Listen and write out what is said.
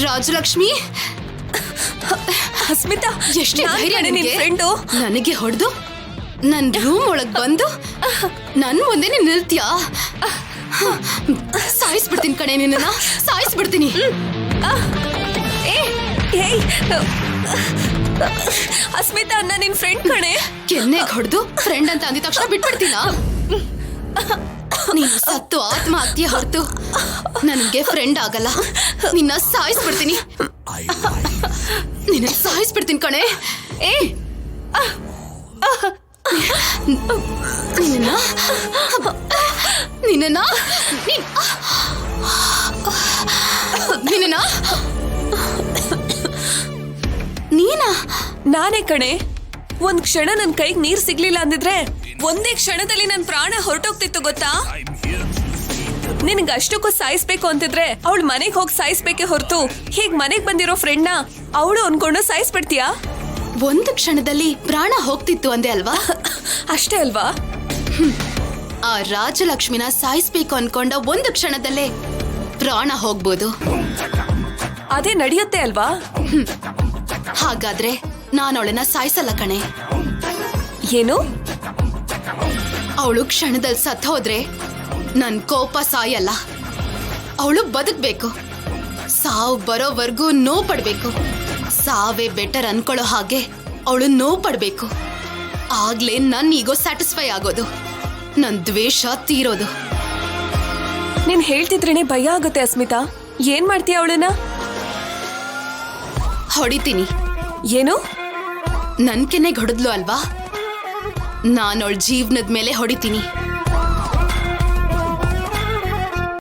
ರಾಜಲಕ್ಷ್ಮಿ, ಅಸ್ಮಿತಾ, ಎಷ್ಟೇ ಧೈರ್ಯ ನಿನ್ ಫ್ರೆಂಡು ನನಗೆ ಹೊಡೆದು ನನ್ ರೂಮ್ ಒಳಗ್ ಬಂದು ನನ್ ಮುಂದೆನೆ ನಿಲ್ತ್ಯಾ? ಸಾಯಿಸ್ಬಿಡ್ತೀನಿ ಕಣೆ, ನಿನ್ನ ಸಾಯಿಸ್ಬಿಡ್ತೀನಿ. ಅಸ್ಮಿತಾ, ಅನ್ನ ನಿನ್ ಫ್ರೆಂಡ್ ಕಣೆ. ಕೆನ್ನೆಗ್ ಹೊಡೆದು ಫ್ರೆಂಡ್ ಅಂತ ಅಂದಿದ ತಕ್ಷಣ ಬಿಟ್ಬಿಡ್ತೀನ? ನೀನು ಸತ್ತು ಆತ್ಮ ಆಗ್ತೀಯ ಹೊರತು ನನಗೆ ಫ್ರೆಂಡ್ ಆಗಲ್ಲ. ನಿನ್ನ ಸಾಯಿಸ್ಬಿಡ್ತೀನಿ, ನಿನ್ನ ಸಾಯಿಸ್ಬಿಡ್ತೀನಿ ಕಣೆ. ನಿನ್ನ ನಿನ್ನ ನೀನಾ? ನಾನೇ ಕಣೆ. ಒಂದ್ ಕ್ಷಣ ನನ್ ಕೈಗೆ ನೀರ್ ಸಿಗ್ಲಿಲ್ಲ ಅಂದಿದ್ರೆ ಒಂದೇ ಕ್ಷಣದಲ್ಲಿ ನನ್ ಪ್ರಾಣ ಹೊರಟೋಗ್ತಿತ್ತು ಗೊತ್ತಾ? ನಿನಗ ಅಷ್ಟಕ್ಕೂ ಸಾಯಿಸ್ಬೇಕು ಅಂತಿದ್ರೆ ಅವಳು ಮನೆಗ್ ಹೋಗಿ ಸಾಯಿಸ್ಬೇಕೆ ಹೊರತು ಹೀಗ್ ಮನೆಗ್ ಬಂದಿರೋ ಫ್ರೆಂಡ್ ನ ಅವಳು ಅನ್ಕೊಂಡು ಸಾಯಿಸ್ಬಿಡ್ತೀಯಾ? ಒಂದು ಕ್ಷಣದಲ್ಲಿ ಪ್ರಾಣ ಹೋಗ್ತಿತ್ತು ಅಂದೆ ಅಲ್ವಾ? ಅಷ್ಟೇ ಅಲ್ವಾ? ಆ ರಾಜಲಕ್ಷ್ಮಿನ ಸಾಯಿಸ್ಬೇಕು ಅನ್ಕೊಂಡ ಒಂದು ಕ್ಷಣದಲ್ಲೇ ಪ್ರಾಣ ಹೋಗ್ಬೋದು. ಅದೇ ನಡೆಯುತ್ತೆ ಅಲ್ವಾ? ಹಾಗಾದ್ರೆ ನಾನು ಅವಳನ್ನ ಸಾಯಿಸಲ್ಲ ಕಣೆ. ಏನು? ಅವಳು ಕ್ಷಣದಲ್ಲಿ ಸತ್ ಹೋದ್ರೆ ನನ್ ಕೋಪ ಸಾಯಲ್ಲ. ಅವಳು ಬದುಕ್ಬೇಕು, ಸಾವು ಬರೋವರೆಗೂ ನೋವು ಪಡ್ಬೇಕು. ಸಾವೇ ಬೆಟರ್ ಅನ್ಕೊಳ್ಳೋ ಹಾಗೆ ಅವಳು ನೋವು ಪಡ್ಬೇಕು. ಆಗ್ಲೇ ನನ್ ಈಗೋ ಸ್ಯಾಟಿಸ್ಫೈ ಆಗೋದು, ನನ್ ದ್ವೇಷ ತೀರೋದು. ನೀನ್ ಹೇಳ್ತಿದ್ರೇನೆ ಭಯ ಆಗುತ್ತೆ ಅಸ್ಮಿತಾ. ಏನ್ ಮಾಡ್ತೀಯ ಅವಳನ್ನ? ಹೊಡಿತೀನಿ. ಏನು? ನನ್ ಕೆನ್ನೆಗ್ ಹೊಡೆದ್ಲು ಅಲ್ವಾ, ನಾನು ಅವಳ ಜೀವನದ ಮೇಲೆ ಹೊಡಿತೀನಿ.